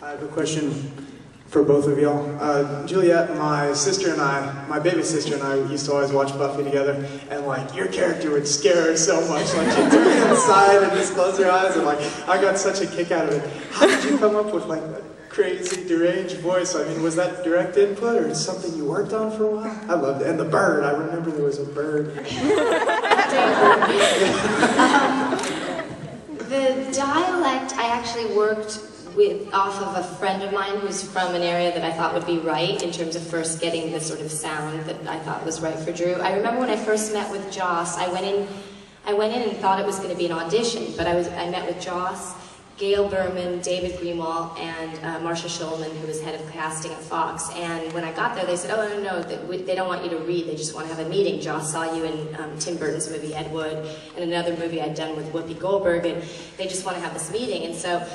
I have a question for both of y'all. Juliet, my sister and I, my baby sister and I used to always watch Buffy together, and like your character would scare her so much. Like she'd turn on the side and just close her eyes, and like I got such a kick out of it. How did you come up with like that crazy, deranged voice? I mean, was that direct input or something you worked on for a while? I loved it. And the bird, I remember there was a bird. The dialect I actually worked off of a friend of mine who's from an area that I thought would be right in terms of first getting the sort of sound that I thought was right for Drew. I remember when I first met with Joss, I went in and thought it was going to be an audition, but I met with Joss, Gail Berman, David Greenwald, and Marcia Schulman, who was head of casting at Fox. And when I got there, they said, oh, no, they don't want you to read, they just want to have a meeting. Joss saw you in Tim Burton's movie, Ed Wood, and another movie I'd done with Whoopi Goldberg, and they just want to have this meeting. And so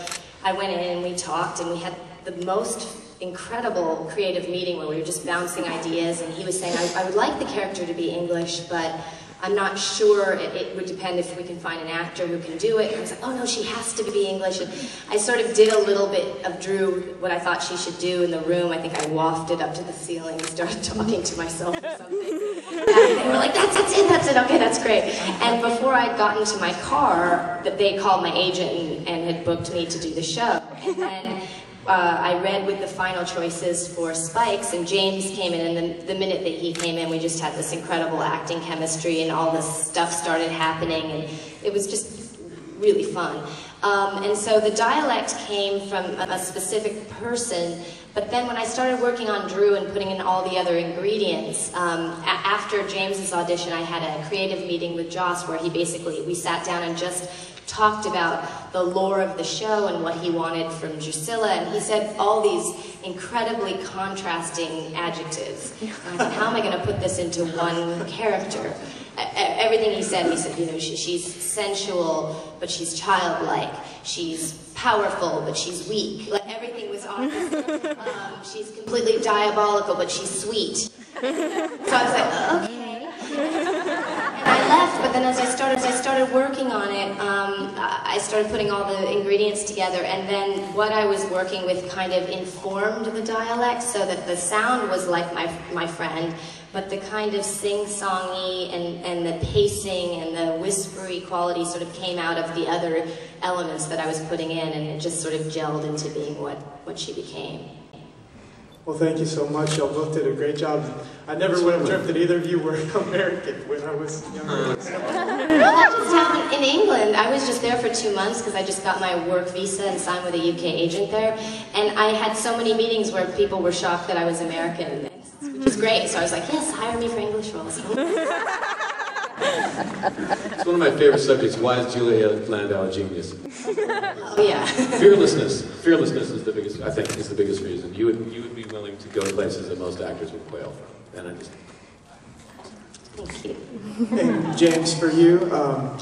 I went in and we talked, and we had the most incredible creative meeting where we were just bouncing ideas, and he was saying, I would like the character to be English, but I'm not sure, it would depend if we can find an actor who can do it. And I was like, oh no, she has to be English. And I sort of did a little bit of Drew, what I thought she should do in the room. I think I wafted up to the ceiling and started talking to myself or something. And they were like, that's it, okay, that's great. And before I'd gotten to my car, they called my agent and had booked me to do the show. And then I read with the final choices for Spikes, and James came in, and the minute that he came in, we just had this incredible acting chemistry, and all this stuff started happening, and it was just really fun. And so the dialect came from a specific person, but then when I started working on Drew and putting in all the other ingredients, after James's audition, I had a creative meeting with Joss where we sat down and just talked about the lore of the show and what he wanted from Drusilla, and he said all these incredibly contrasting adjectives. And I thought, how am I going to put this into one character? Everything he said, you know, she's sensual, but she's childlike. She's powerful, but she's weak. Like, everything was opposite. She's completely diabolical, but she's sweet. So I was like, okay. And I left, but then as I started working on it, I started putting all the ingredients together, and then what I was working with kind of informed the dialect, so that the sound was like my friend, but the kind of sing-songy and the pacing and the whispery quality sort of came out of the other elements that I was putting in, and it just sort of gelled into being what she became. Well, thank you so much. Y'all both did a great job. I never would have dreamt that either of you were American when I was younger. Well, that just happened in England. I was just there for 2 months because I just got my work visa and signed with a UK agent there. And I had so many meetings where people were shocked that I was American, which was great. So I was like, yes, hire me for English roles. It's one of my favorite subjects. Why is Juliet Landau a genius? Oh, yeah. Fearlessness. Fearlessness is the biggest, I think, is the biggest reason. You would be willing to go to places that most actors would quail from. And I just... Thank you. And James, for you,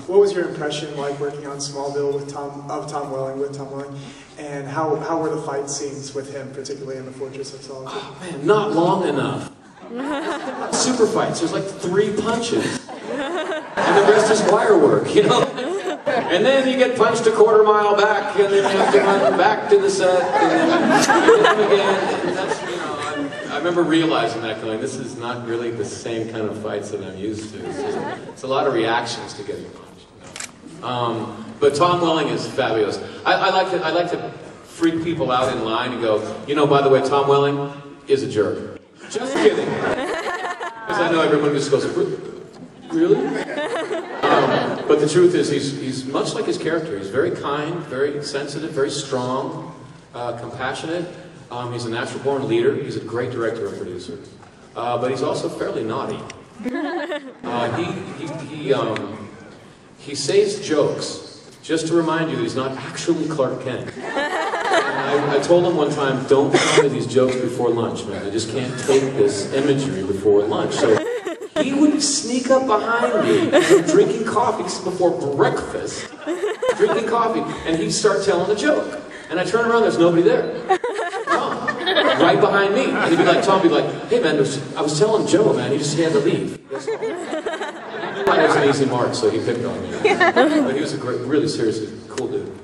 what was your impression like working on Smallville with Tom Welling? And how were the fight scenes with him, particularly in the Fortress of Solitude? Oh, man, not long enough. Super fights, there's like 3 punches. And the rest is wire work, you know? And then you get punched a quarter mile back, and then you have to run back to the set, and then again. And that's, you know, I remember realizing that, going, this is not really the same kind of fights that I'm used to. It's a lot of reactions to getting punched, you know? But Tom Welling is fabulous. I like to freak people out in line and go, you know, by the way, Tom Welling is a jerk. Just kidding. Because I know everyone just goes, really? But the truth is, he's much like his character. He's very kind, very sensitive, very strong, compassionate. He's a natural-born leader. He's a great director and producer. But he's also fairly naughty. He says jokes just to remind you that he's not actually Clark Kent. And I told him one time, don't tell me these jokes before lunch, man. I just can't take this imagery before lunch. So he would sneak up behind me, drinking coffee before breakfast, drinking coffee, and he'd start telling a joke. And I turn around, there's nobody there. Tom, right behind me. And he'd be like, Tom would be like, hey man, I was telling Joe, man, he had to leave. It was an easy mark, so he picked on me. But he was a great, really seriously cool dude.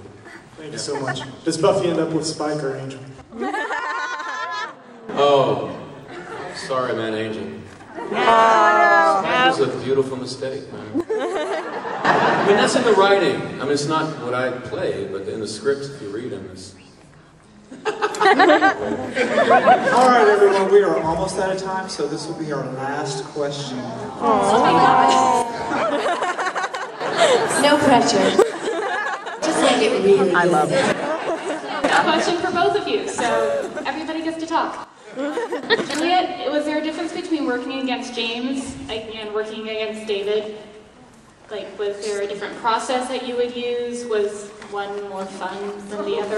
Thank you so much. Does Buffy end up with Spike or Angel? Oh, sorry, man, Angel. That was a beautiful mistake, man. I mean, that's in the writing. I mean, it's not what I play, but in the scripts, if you read them, it's... All right, everyone, we are almost out of time, so this will be our last question. Oh my God. No pressure. Just make it really good. I love it. A question for both of you, so everybody gets to talk. Juliet, was there a difference between working against James and working against David? Like, was there a different process that you would use? Was one more fun than the other?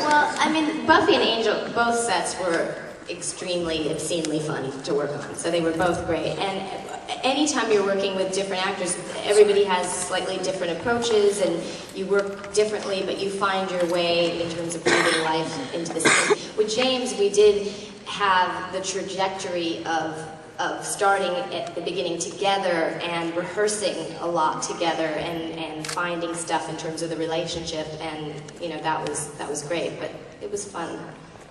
Well, I mean, Buffy and Angel, both sets were extremely, obscenely fun to work on, so they were both great. And anytime you're working with different actors, everybody has slightly different approaches, and you work differently, but you find your way in terms of breathing life into the scene. With James, we did have the trajectory of starting at the beginning together and rehearsing a lot together and finding stuff in terms of the relationship, and you know, that was great, but it was fun.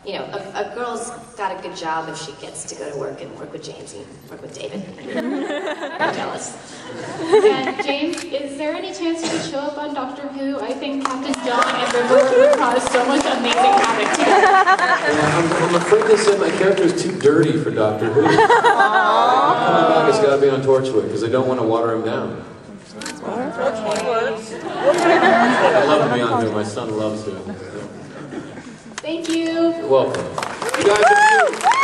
You know, a girl's got a good job if she gets to go to work and work with James and work with David. I'm jealous. And James, is there any chance you could show up on Doctor Who? I think Captain John and River would cause so much amazing havoc together. Yeah, I'm afraid they said my character is too dirty for Doctor Who. Coming back, it's got to be on Torchwood, because they don't want to water him down. I love to be on Who. My son loves Who. Thank you. You're welcome. You guys are beautiful.